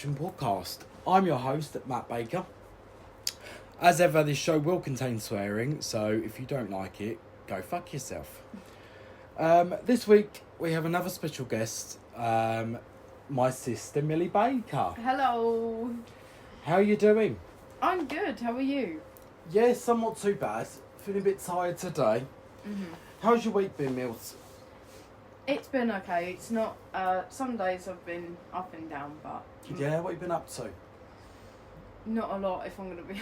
Podcast. I'm your host, Matt Baker. As ever, this show will contain swearing, so if you don't like it, go fuck yourself. This week, we have another special guest, my sister, Millie Baker. Hello. How are you doing? I'm good. How are you? Yes, I'm not too bad. Feeling a bit tired today. Mm-hmm. How's your week been, Mills? It's been okay. It's not. Some days I've been up and down, but Yeah, what have you been up to? not a lot. If I'm gonna be,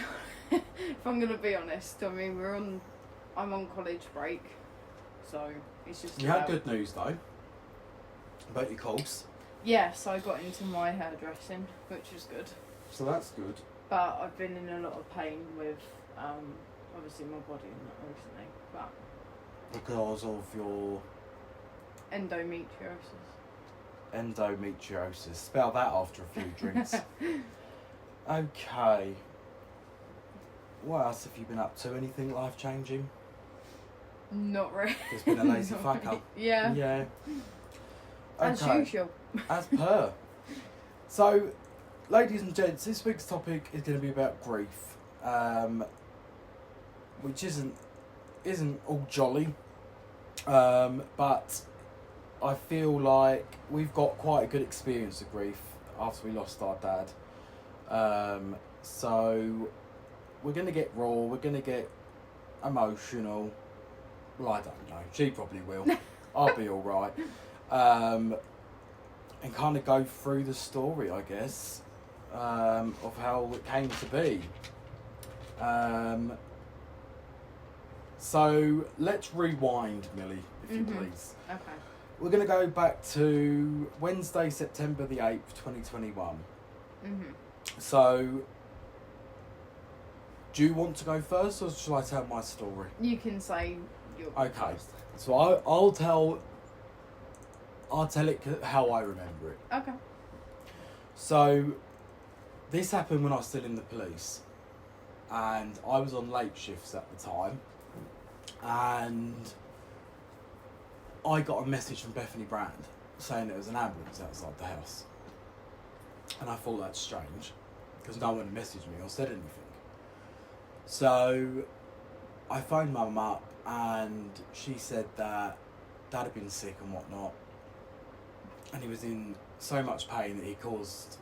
if I'm gonna be honest. I mean, I'm on college break, so it's just. You had good news though about your course. Yes, I got into my hairdressing, which is good. So that's good. But I've been in a lot of pain with, obviously my body and that recently. But Because of your endometriosis. endometriosis. Spell that after a few drinks. Okay. What else have you been up to? Anything life changing? Not really. Just been a lazy Not fucker. really. Yeah. Yeah. As usual. As per. So, ladies and gents, this week's topic is going to be about grief, which isn't all jolly, but I feel like we've got quite a good experience of grief after we lost our dad. So we're going to get raw, we're going to get emotional. Well, I don't know. She probably will. I'll be all right. And kind of go through the story, I guess, of how it came to be. So let's rewind, Millie, if you please. Okay. We're going to go back to Wednesday, September the 8th, 2021. So, do you want to go first, or shall I tell my story? You can say your Okay. first. So I'll tell it how I remember it. Okay. So, this happened when I was still in the police, and I was on late shifts at the time, and I got a message from Bethany Brand saying there was an ambulance outside the house. And I thought that's strange, because no one had messaged me or said anything. So I phoned Mum up, and she said that Dad had been sick and whatnot, and he was in so much pain that he caused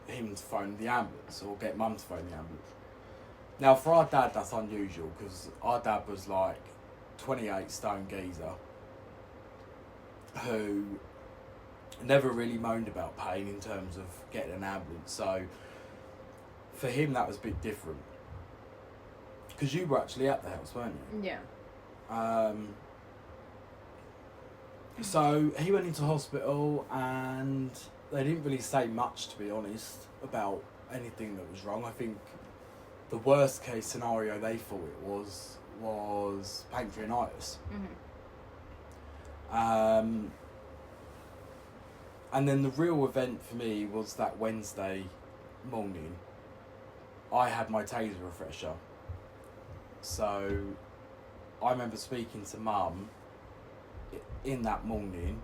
him to phone the ambulance, or get Mum to phone the ambulance. Now, for our dad, that's unusual, because our dad was like 28 stone geezer who never really moaned about pain in terms of getting an ambulance. So for him, that was a bit different, because you were actually at the house, weren't you? Yeah. So he went into hospital, and they didn't really say much, to be honest, about anything that was wrong. I think the worst case scenario they thought it was pancreatitis. And then the real event for me was that Wednesday morning. I had my taser refresher. So I remember speaking to Mum in that morning,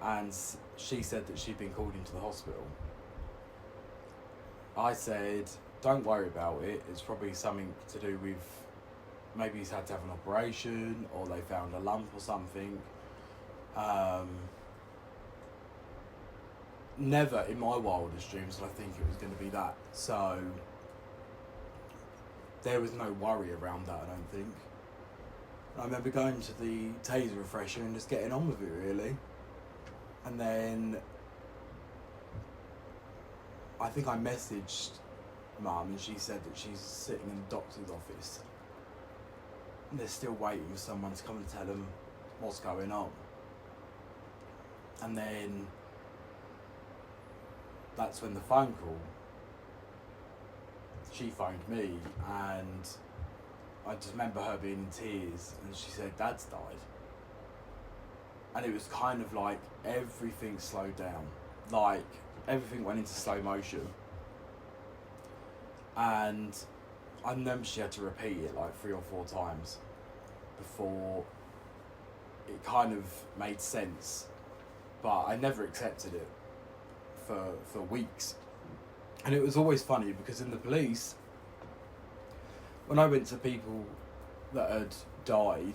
and she said that she'd been called into the hospital. I said, don't worry about it, it's probably something to do with, maybe he's had to have an operation, or they found a lump or something. Never in my wildest dreams did I think it was going to be that. So there was no worry around that, I don't think. I remember going to the taser refresher and just getting on with it, really. And then I think I messaged Mum, and she said that she's sitting in the doctor's office and they're still waiting for someone to come and tell them what's going on. And then that's when the phone call, she phoned me, and I just remember her being in tears, and she said, Dad's died. And it was kind of like everything slowed down. Like, everything went into slow motion. And I remember she had to repeat it like 3 or 4 times before it kind of made sense. But I never accepted it for weeks. And it was always funny because in the police, when I went to people that had died,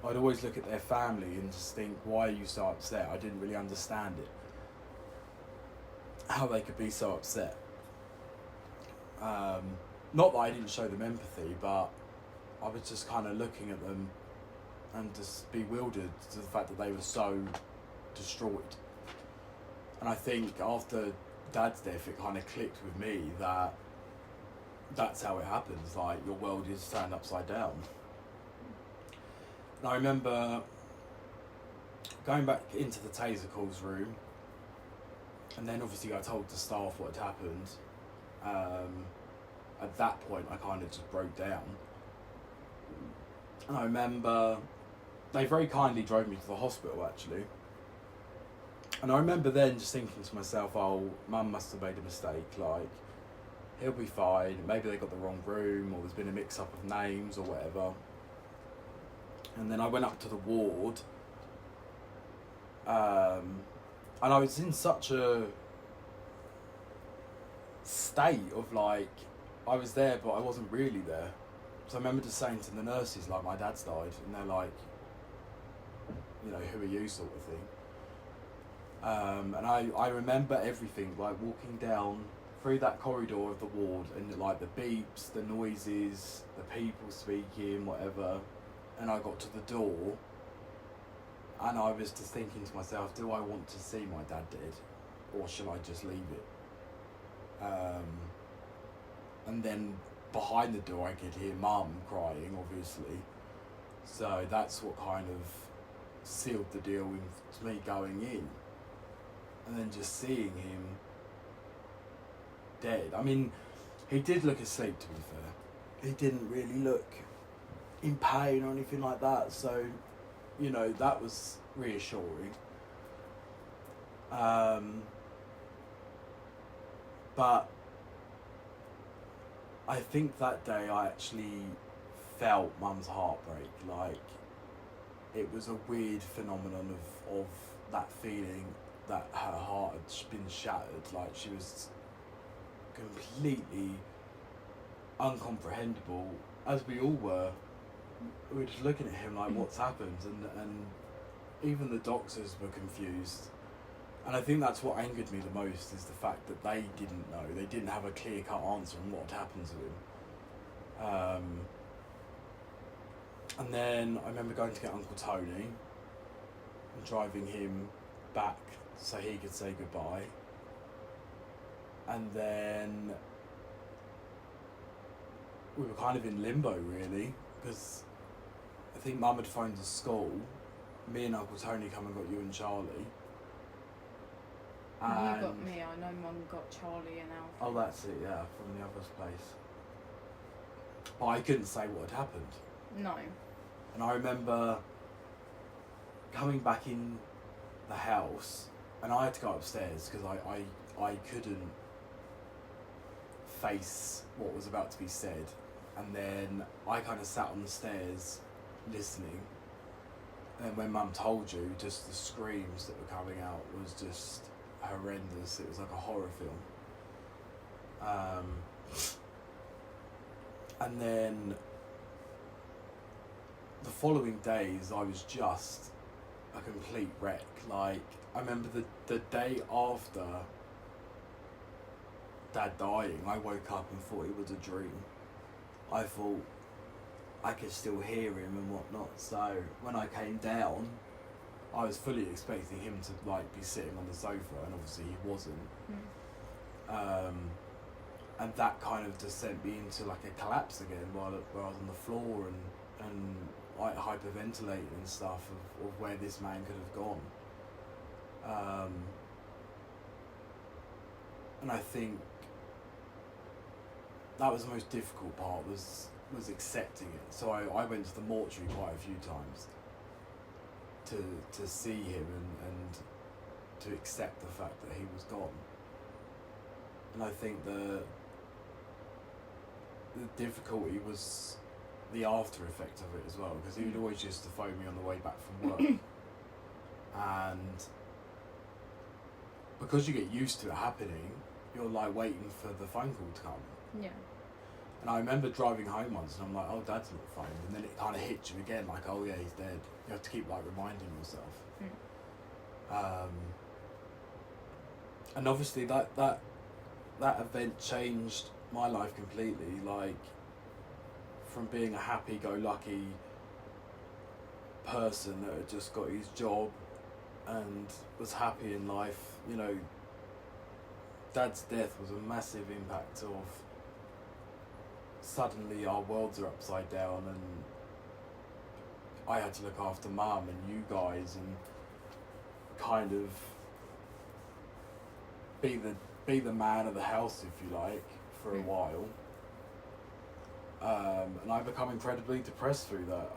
I'd always look at their family and just think, why are you so upset? I didn't really understand it. How they could be so upset. Not that I didn't show them empathy, but I was just kind of looking at them and just bewildered to the fact that they were so distraught. And I think after Dad's death, it kind of clicked with me that that's how it happens. Like, your world is turned upside down. And I remember going back into the taser calls room, and then obviously I told the staff what had happened. At that point, I kind of just broke down. And I remember they very kindly drove me to the hospital, actually. And I remember then just thinking to myself, oh, Mum must have made a mistake, like, he'll be fine, maybe they got the wrong room, or there's been a mix-up of names, or whatever. And then I went up to the ward, and I was in such a state of, like, I was there, but I wasn't really there. So I remember just saying to the nurses, like, my dad's died, and they're like, you know, who are you, sort of thing. And I remember everything, like walking down through that corridor of the ward and like the beeps, the noises, the people speaking, whatever. And I got to the door and I was just thinking to myself, do I want to see my dad dead or should I just leave it? And then behind the door I could hear Mum crying, obviously. So that's what kind of sealed the deal with me going in. And then just seeing him dead. I mean, he did look asleep, to be fair. He didn't really look in pain or anything like that. So, you know, that was reassuring. But I think that day I actually felt Mum's heartbreak. Like, it was a weird phenomenon of that feeling that her heart had been shattered. Like, she was completely uncomprehendable, as we all were. We were just looking at him like, what's happened? And even the doctors were confused. And I think that's what angered me the most, is the fact that they didn't know. They didn't have a clear-cut answer on what had happened to him. And then I remember going to get Uncle Tony and driving him back so he could say goodbye. And then we were kind of in limbo, really, because I think Mum had phoned the school. Me and Uncle Tony come and got you and Charlie. And you got me, I know Mum got Charlie and Alfie. Oh, that's it, yeah, from the other's place. But I couldn't say what had happened. No. And I remember coming back in the house, and I had to go upstairs because I couldn't face what was about to be said. And then I kind of sat on the stairs listening. And then when Mum told you, just the screams that were coming out was just horrendous. It was like a horror film. And then the following days I was just a complete wreck. Like, I remember the day after Dad dying, I woke up and thought it was a dream. I thought I could still hear him and whatnot. So when I came down, I was fully expecting him to like be sitting on the sofa, and obviously he wasn't. And that kind of just sent me into like a collapse again, while I was on the floor and like hyperventilating and stuff of where this man could have gone. And I think that was the most difficult part, was accepting it. So I went to the mortuary quite a few times to see him and to accept the fact that he was gone. And I think the difficulty was the after effect of it as well, because he would always used to phone me on the way back from work. And because you get used to it happening, you're like waiting for the phone call to come. Yeah. And I remember driving home once and I'm like, oh, Dad's not phoned. And then it kind of hits you again, like, oh yeah, he's dead. You have to keep like reminding yourself. And obviously that event changed my life completely. Like, from being a happy-go-lucky person that had just got his job and was happy in life, you know, Dad's death was a massive impact of suddenly our worlds are upside down and I had to look after Mum and you guys and kind of be the man of the house, if you like, for a while. And I become incredibly depressed through that.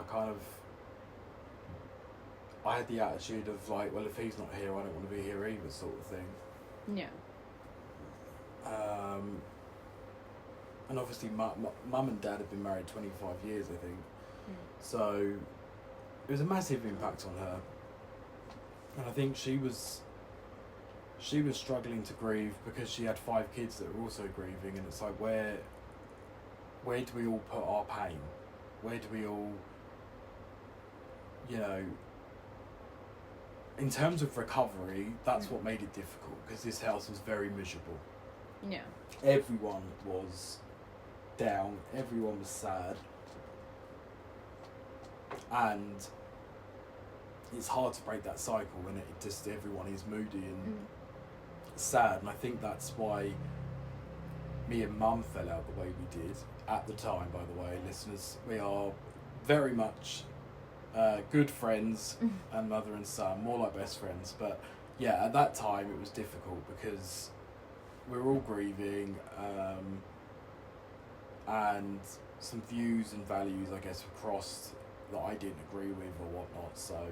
I had the attitude of like, well, if he's not here, I don't want to be here either, sort of thing. Yeah. And obviously Mum and Dad have been married 25 years, I think. So it was a massive impact on her. And I think she was struggling to grieve because she had 5 kids that were also grieving, and it's like, where do we all put our pain? Where do we all, you know, in terms of recovery, that's what made it difficult, because this house was very miserable. Yeah. Everyone was down, everyone was sad, and it's hard to break that cycle when it just everyone is moody and sad. And I think that's why me and Mum fell out the way we did at the time. By the way, listeners, we are very much good friends and mother and son, more like best friends. But yeah, at that time it was difficult because we were all grieving, and some views and values, I guess, were crossed that I didn't agree with or whatnot. So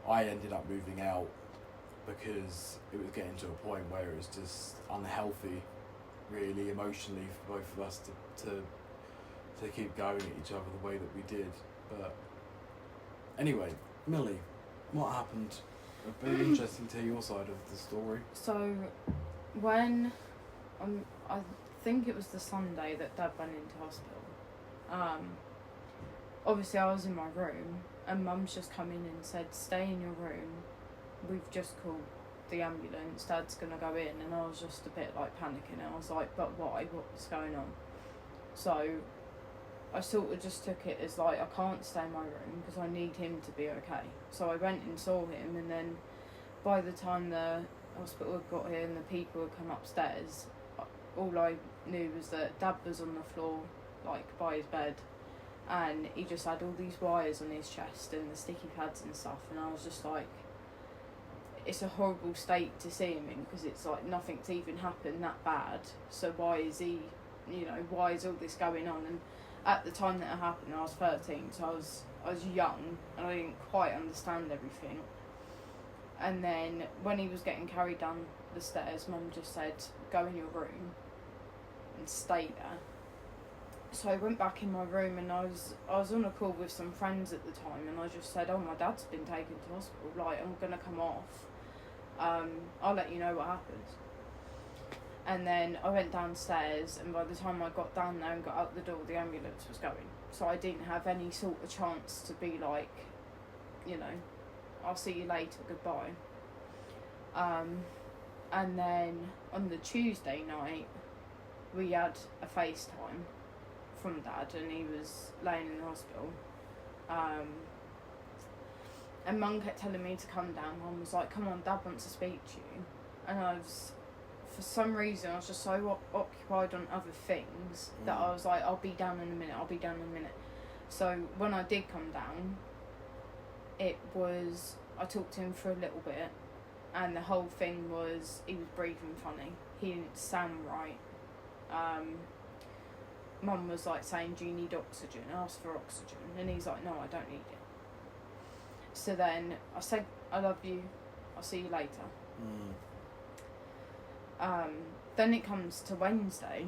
I ended up moving out because it was getting to a point where it was just unhealthy, really, emotionally, for both of us to keep going at each other the way that we did. But anyway, Millie, what happened? It'd be interesting to hear your side of the story. So, when I think it was the Sunday that Dad went into hospital. Obviously, I was in my room, and Mum's just come in and said, "Stay in your room. We've just called the ambulance. Dad's gonna go in." And I was just a bit like panicking. I was like, "But why? What's going on?" So I sort of just took it as like, I can't stay in my room because I need him to be okay. So I went and saw him, and then by the time the hospital had got here and the people had come upstairs, all I knew was that Dad was on the floor, like by his bed, and he just had all these wires on his chest and the sticky pads and stuff, and I was just like, it's a horrible state to see him in, because it's like nothing's even happened that bad, so why is he, you know, why is all this going on? And at the time that it happened, I was 13, so I was young and I didn't quite understand everything. And then when he was getting carried down the stairs, Mum just said, "Go in your room and stay there." So I went back in my room, and I was on a call with some friends at the time, and I just said, "Oh, my dad's been taken to hospital, like, I'm gonna come off. I'll let you know what happens." And then I went downstairs, and by the time I got down there and got out the door, the ambulance was going. So I didn't have any sort of chance to be like, you know, "I'll see you later, goodbye." And then on the Tuesday night, we had a FaceTime from Dad, and he was laying in the hospital. And Mum kept telling me to come down. Mum was like, "Come on, Dad wants to speak to you." And for some reason, I was just so occupied on other things that I was like, "I'll be down in a minute." So when I did come down, I talked to him for a little bit, and the whole thing was, he was breathing funny. He didn't sound right. Mum was like saying, "Do you need oxygen?" I asked for oxygen, and he's like, "No, I don't need it." So then I said, "I love you, I'll see you later." Then it comes to Wednesday,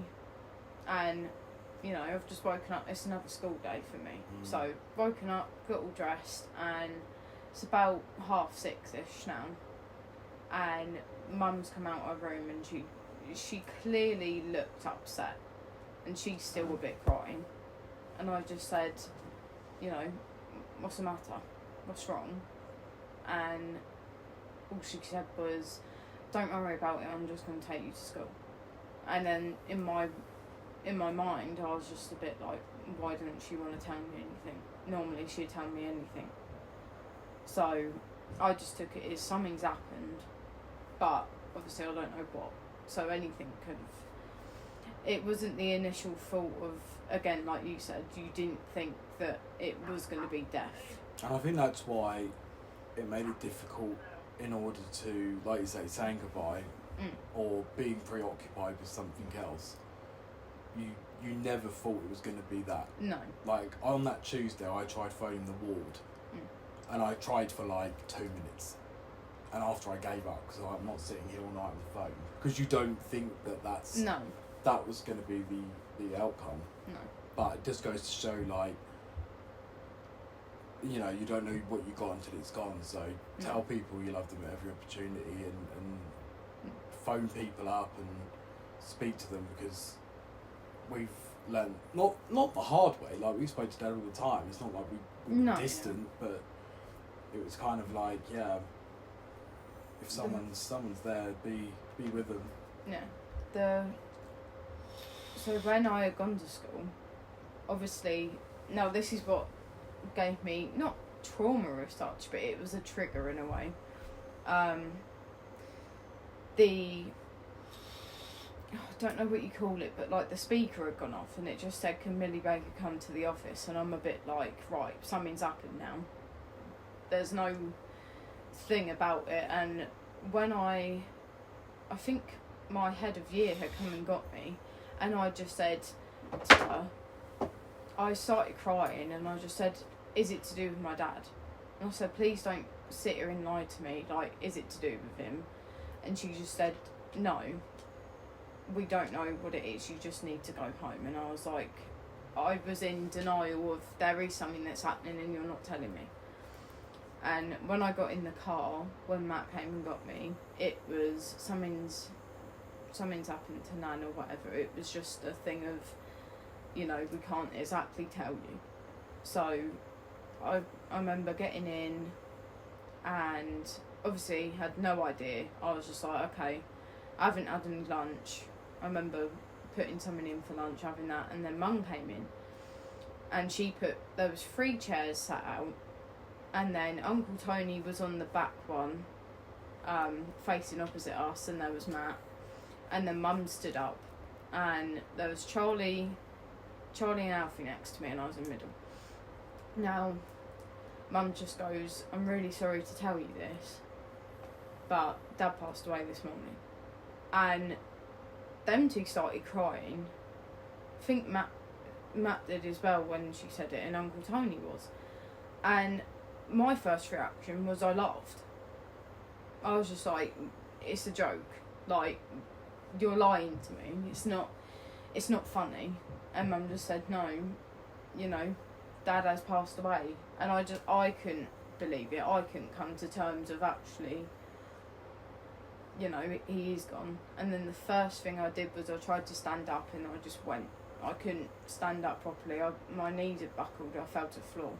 and you know, I've just woken up. It's another school day for me. So woken up, got all dressed, and it's about 6:30ish now, and Mum's come out of her room and she clearly looked upset, and she's still a bit crying, and I just said, you know, what's the matter? What's wrong? And all she said was, don't worry about it, I'm just going to take you to school. And then in my mind, I was just a bit like, why didn't she want to tell me anything? Normally she'd tell me anything. So I just took it as something's happened, but obviously I don't know what. So anything could have... It wasn't the initial thought of, again, like you said, you didn't think that it was going to be death. And I think that's why it made it difficult in order to, like you say, saying goodbye or being preoccupied with something else. You never thought it was going to be that. No. Like, on that Tuesday, I tried phoning the ward, and I tried for like 2 minutes. And after I gave up, because I'm not sitting here all night on the phone, because you don't think that was going to be the outcome. No. But it just goes to show, like, you know, you don't know what you got until it's gone. So tell people you love them at every opportunity, and phone people up and speak to them, because we've learned not the hard way. Like, we spoke to Dad all the time. It's not like we were distant, but it was kind of like, yeah, if someone's there, be with them. Yeah. So when I had gone to school, obviously, now this is what gave me, not trauma as such, but it was a trigger in a way. I don't know what you call it, but like the speaker had gone off and it just said, can Millie Baker come to the office? And I'm a bit like, right, something's happened now. There's no thing about it. And when I think my head of year had come and got me, and I just said to her, I started crying and I just said, is it to do with my dad? And I said, please don't sit here and lie to me, like, is it to do with him? And she just said, no, we don't know what it is, you just need to go home. And I was like, I was in denial of, there is something that's happening and you're not telling me. And when I got in the car, when Matt came and got me, it was something's happened to Nan or whatever. It was just a thing of, you know, we can't exactly tell you. So I remember getting in and obviously had no idea. I was just like, okay, I haven't had any lunch. I remember putting something in for lunch, having that, and then Mum came in and there was 3 chairs sat out, and then Uncle Tony was on the back one, facing opposite us, and there was Matt, and then Mum stood up, and there was Charlie and Alfie next to me, and I was in the middle. Now, Mum just goes, I'm really sorry to tell you this, but Dad passed away this morning. And them two started crying. I think Matt did as well when she said it, and Uncle Tony was. And my first reaction was I laughed. I was just like, it's a joke. Like, you're lying to me. It's not funny. And Mum just said, no, you know, Dad has passed away. And I couldn't believe it. I couldn't come to terms of actually, you know, he is gone. And then the first thing I did was I tried to stand up, and I just went. I couldn't stand up properly. My knees had buckled. I fell to the floor.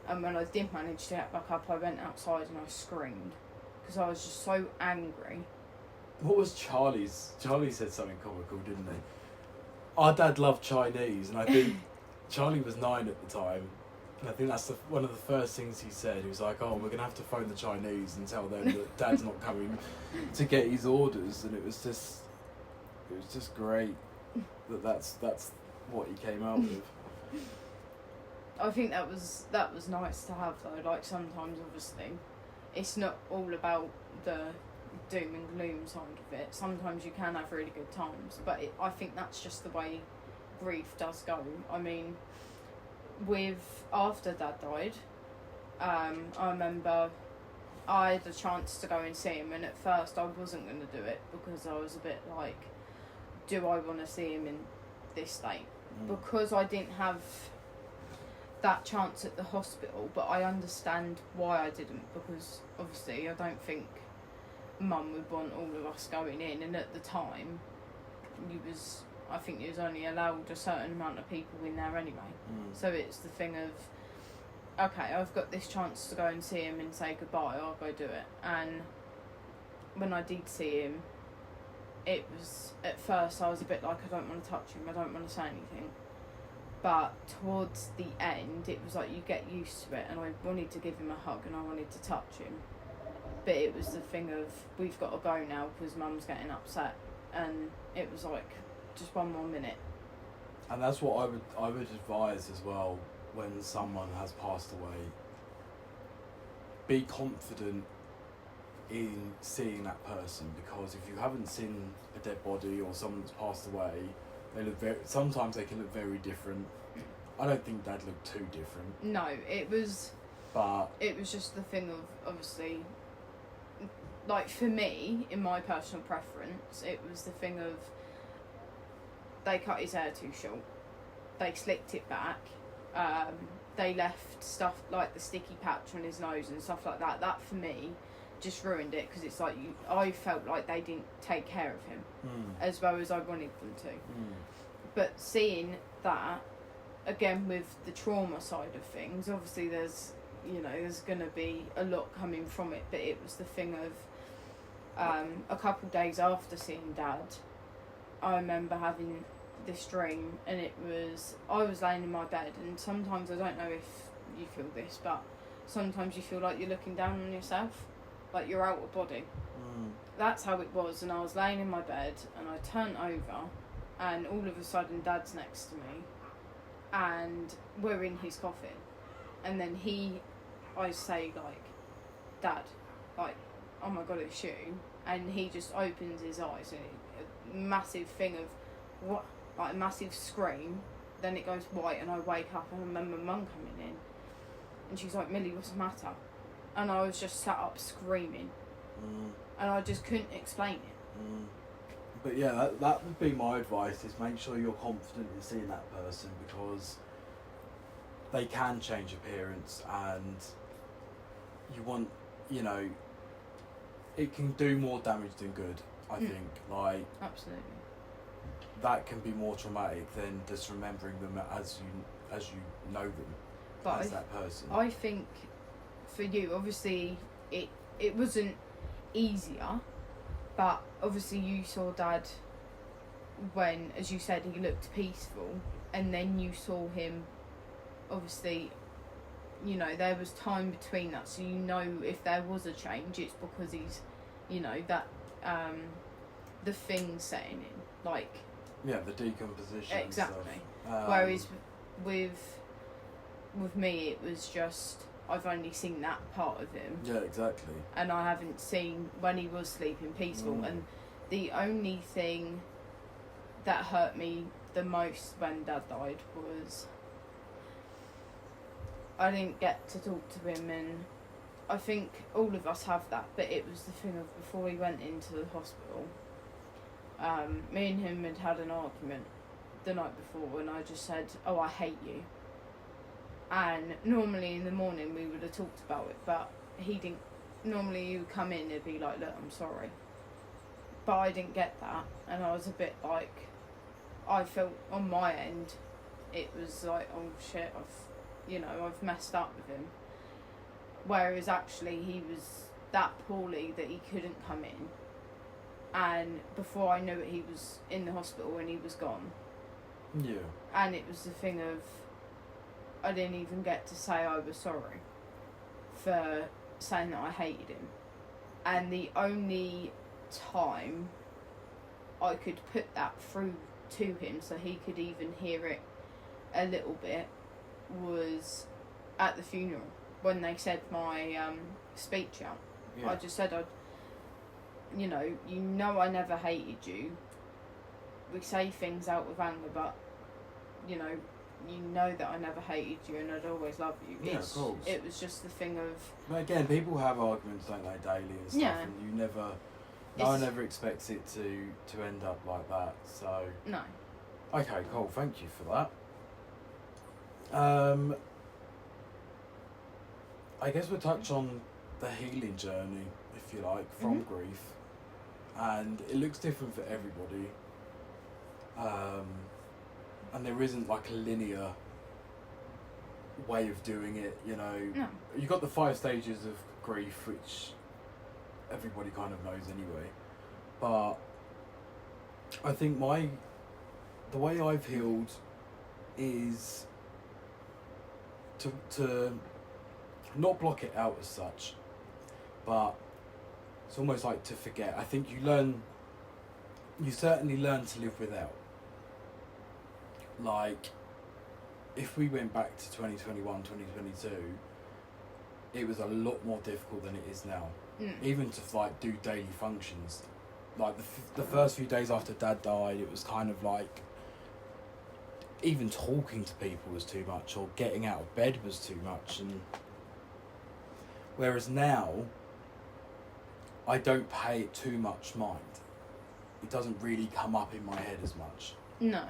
And when I did manage to get back up, I went outside and I screamed because I was just so angry. What was Charlie's? Charlie said something comical, didn't he? Our dad loved Chinese, and I think Charlie was 9 at the time. And I think that's one of the first things he said. He was like, oh, we're going to have to phone the Chinese and tell them that Dad's not coming to get his orders. And it was just great that that's what he came out with. I think that was nice to have, though. Like, sometimes, obviously, it's not all about the doom and gloom side of it. Sometimes you can have really good times, but I think that's just the way grief does go. I mean, after Dad died, I remember I had a chance to go and see him, and at first I wasn't going to do it because I was a bit like, do I want to see him in this state? Because I didn't have that chance at the hospital, but I understand why I didn't, because obviously I don't think Mum would want all of us going in, and at the time, I think you was only allowed a certain amount of people in there anyway. So it's the thing of, okay, I've got this chance to go and see him and say goodbye, I'll go do it. And when I did see him, it was, at first I was a bit like, I don't want to touch him, I don't want to say anything. But towards the end, it was like you get used to it, and I wanted to give him a hug and I wanted to touch him. But it was the thing of, we've got to go now because Mum's getting upset. And it was like, just one more minute. And that's what I would advise as well when someone has passed away. Be confident in seeing that person, because if you haven't seen a dead body or someone that's passed away, sometimes they can look very different. I don't think Dad looked too different. No, it was just the thing of, obviously, like for me, in my personal preference, it was the thing of, they cut his hair too short, they slicked it back, they left stuff like the sticky patch on his nose and stuff like that. That for me just ruined it, because it's like I felt like they didn't take care of him as well as I wanted them to. But seeing that, again with the trauma side of things, obviously there's going to be a lot coming from it, but it was the thing of, a couple of days after seeing Dad, I remember having this dream, and I was laying in my bed, and sometimes, I don't know if you feel this, but sometimes you feel like you're looking down on yourself, like you're out of body. That's how it was, and I was laying in my bed, and I turned over, and all of a sudden Dad's next to me, and we're in his coffin, and then I say like, Dad, like, oh my God, it's you, and he just opens his eyes, and a massive thing of, what, like a massive scream, then it goes white, and I wake up, and I remember Mum coming in, and she's like, Millie, what's the matter? And I was just sat up screaming, and I just couldn't explain it. But yeah, that would be my advice, is make sure you're confident in seeing that person, because they can change appearance, and you want, it can do more damage than good, I think. Like, absolutely, that can be more traumatic than just remembering them as you know them, but as that person. I think for you, obviously, it wasn't easier, but obviously you saw Dad when, as you said, he looked peaceful, and then you saw him, obviously, there was time between that, so if there was a change, it's because he's, that the thing setting in, like, yeah, the decomposition. Exactly. Whereas with me, it was just, I've only seen that part of him. Yeah, exactly. And I haven't seen when he was sleeping peaceful. And the only thing that hurt me the most when Dad died was, I didn't get to talk to him, and I think all of us have that, but it was the thing of, before he went into the hospital, me and him had an argument the night before, and I just said, oh, I hate you. And normally in the morning we would have talked about it, but he didn't. Normally you come in, it'd be like, look, I'm sorry. But I didn't get that, and I was a bit like, I felt on my end, it was like, oh shit, I've messed up with him. Whereas actually he was that poorly that he couldn't come in. And before I knew it, he was in the hospital and he was gone. Yeah. And it was the thing of, I didn't even get to say I was sorry for saying that I hated him. And the only time I could put that through to him so he could even hear it a little bit was at the funeral, when they said my speech out. Yeah. I just said, I never hated you. We say things out of anger, but you know that I never hated you, and I'd always love you. Yeah, of course. It was just the thing of. But again, people have arguments, don't they, daily and stuff, yeah. And no one ever expects it to end up like that. So. No. Okay, cool. Thank you for that. I guess we'll touch on the healing journey, if you like, from grief, and it looks different for everybody. And there isn't like a linear way of doing it, you know. No. You've got the 5 stages of grief, which everybody kind of knows anyway. But I think the way I've healed is to not block it out as such, but it's almost like to forget. I think you certainly learn to live without. Like, if we went back to 2021, 2022, it was a lot more difficult than it is now. Even to like do daily functions. Like the first few days after Dad died, it was kind of like even talking to people was too much, or getting out of bed was too much. And whereas now, I don't pay it too much mind. It doesn't really come up in my head as much. No.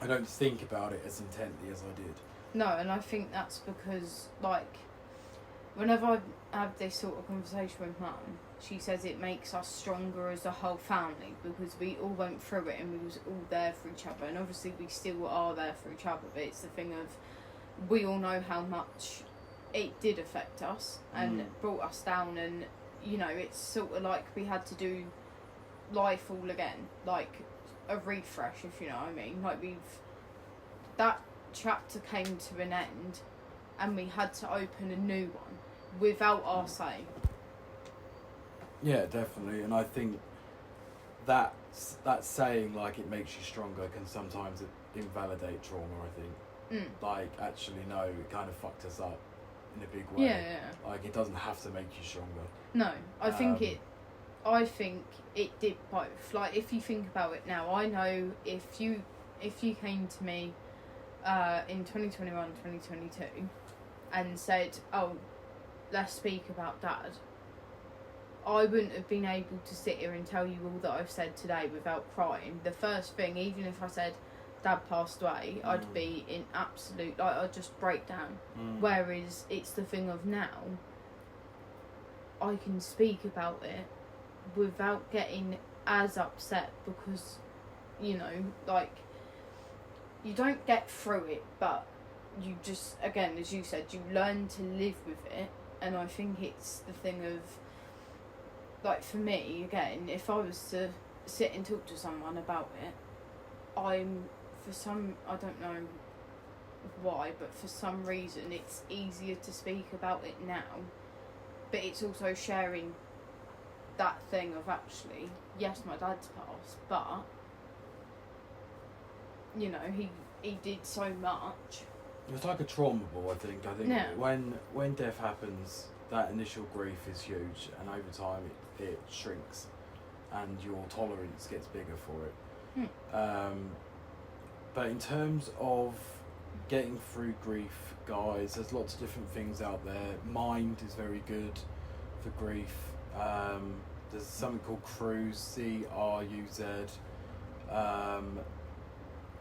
I don't think about it as intently as I did. No, and I think that's because, like, whenever I have this sort of conversation with Mum, she says it makes us stronger as a whole family because we all went through it and we was all there for each other. And obviously we still are there for each other, but it's the thing of we all know how much it did affect us and brought us down. And, you know, it's sort of like we had to do life all again, like a refresh, if you know what I mean. Like that chapter came to an end and we had to open a new one without our say. Yeah, definitely. And I think that saying, like, it makes you stronger can sometimes invalidate trauma, I think. Like, actually, no, it kind of fucked us up in a big way. Yeah. Like, it doesn't have to make you stronger. No, I think it did both. Like, if you think about it now, I know if you came to me in 2021, 2022 and said, oh, let's speak about Dad, I wouldn't have been able to sit here and tell you all that I've said today without crying. The first thing, even if I said Dad passed away, I'd be in absolute, like, I'd just break down. Whereas it's the thing of now, I can speak about it without getting as upset because, you know, like, you don't get through it, but you just, again, as you said, you learn to live with it. And I think it's the thing of, like, for me, again, if I was to sit and talk to someone about it, I don't know why, but for some reason it's easier to speak about it now. But it's also sharing that thing of, actually, yes, my dad's passed, but, you know, he did so much. It's like a trauma ball, I think. Yeah. When death happens, that initial grief is huge, and over time it shrinks, and your tolerance gets bigger for it. But in terms of getting through grief, guys, there's lots of different things out there. Mind is very good for grief. There's something called CRUZ, CRUZ.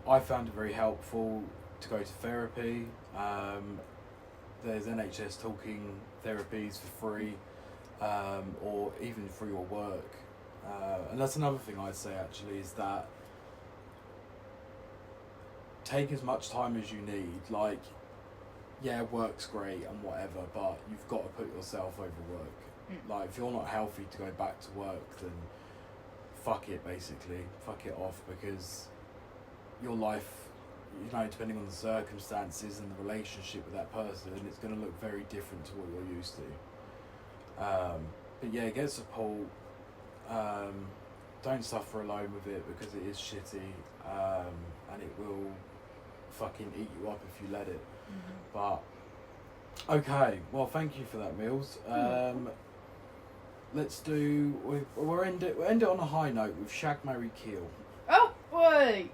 I found it very helpful to go to therapy. There's NHS talking therapies for free, or even through your work. And that's another thing I'd say, actually, is that take as much time as you need. Like, yeah, work's great and whatever, but you've got to put yourself over work. Like, if you're not healthy to go back to work, then fuck it, basically. Fuck it off, because your life, you know, depending on the circumstances and the relationship with that person, it's going to look very different to what you're used to. But yeah, get support. Don't suffer alone with it, because it is shitty, and it will fucking eat you up if you let it. But okay, well, thank you for that, Mills. Let's do. We'll end it on a high note with Shag, Marry, Kill. Oh boy!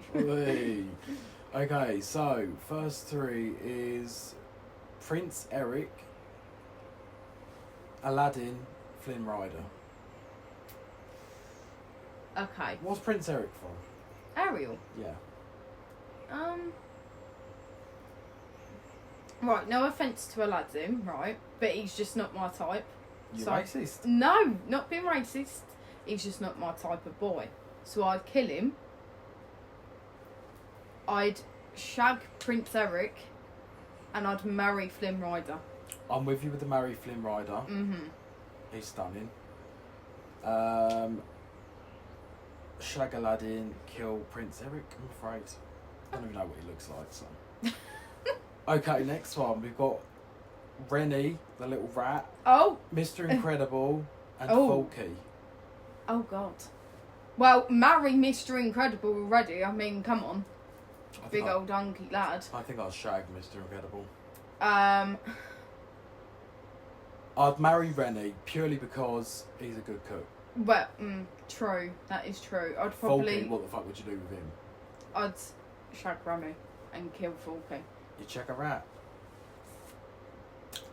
Okay, so first 3 is Prince Eric, Aladdin, Flynn Rider. Okay. What's Prince Eric from? Ariel. Yeah. Right, no offence to Aladdin, right, but he's just not my type. You So- racist? No, not being racist. He's just not my type of boy. So I'd kill him. I'd shag Prince Eric, and I'd marry Flynn Rider. I'm with you with the Marry Flynn Rider. Mhm. He's stunning. Shag Aladdin, kill Prince Eric, I'm afraid. I don't even know what he looks like, so. Okay, next one. We've got Rennie, the little rat, Oh. Mr. Incredible, and Oh. Falky. Oh God. Well, marry Mr. Incredible already. I mean, come on, I big think old hunky lad. I think I'll shag Mr. Incredible. I'd marry Rennie purely because he's a good cook. Well, true. That is true. I'd probably. Falky, what the fuck would you do with him? I'd shag Remy and kill Falky. You check a rat.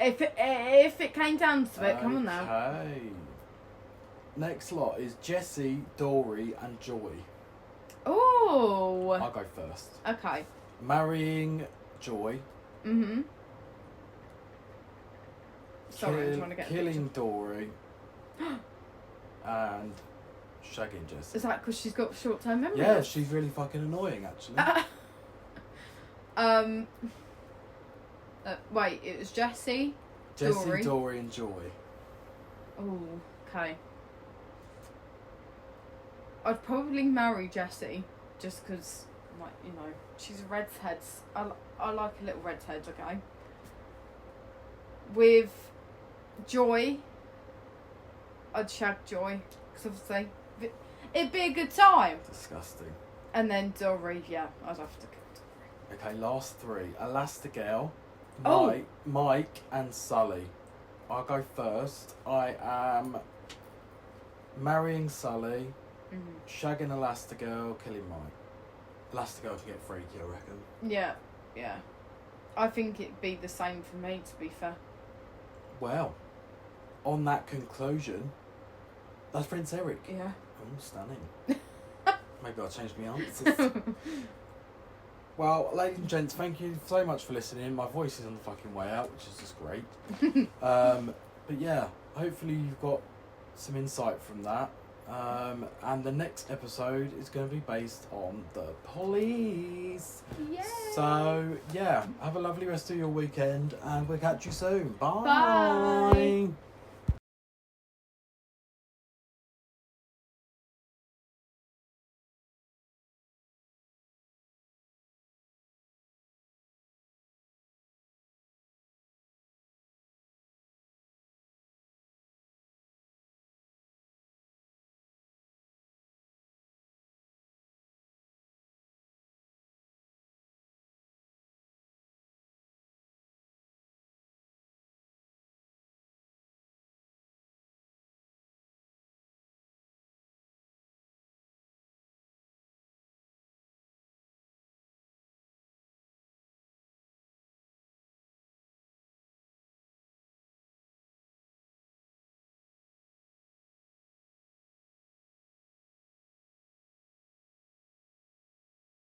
If it came down to it, come on now. Okay. Next lot is Jessie, Dory, and Joy. Oh. I'll go first. Okay. Marrying Joy. Mhm. Sorry, I'm trying to get. Killing Dory. And shagging Jessie. Is that because she's got short-term memory? Yeah, she's really fucking annoying, actually. Wait, it was Jessie. Jessie, Dory, and Joy. Oh, okay. I'd probably marry Jessie, just because, like, you know, she's a redhead. I like a little redhead, okay? With Joy, I'd shag Joy, because obviously it'd be a good time. Disgusting. And then Dory, yeah, I'd have to kill Dory. Okay, last three. Elastigirl, Oh. Mike, and Sully. I'll go first. I am marrying Sully, shagging Elastigirl, killing Mike. Elastigirl can get freaky, I reckon. Yeah, yeah. I think it'd be the same for me, to be fair. Well, on that conclusion, that's Prince Eric. Yeah. Oh, stunning. Maybe I'll change my answers. Well, ladies and gents, thank you so much for listening. My voice is on the fucking way out, which is just great. But yeah, hopefully you've got some insight from that. And the next episode is going to be based on the police. Yay! So, yeah, have a lovely rest of your weekend and we'll catch you soon. Bye. Bye.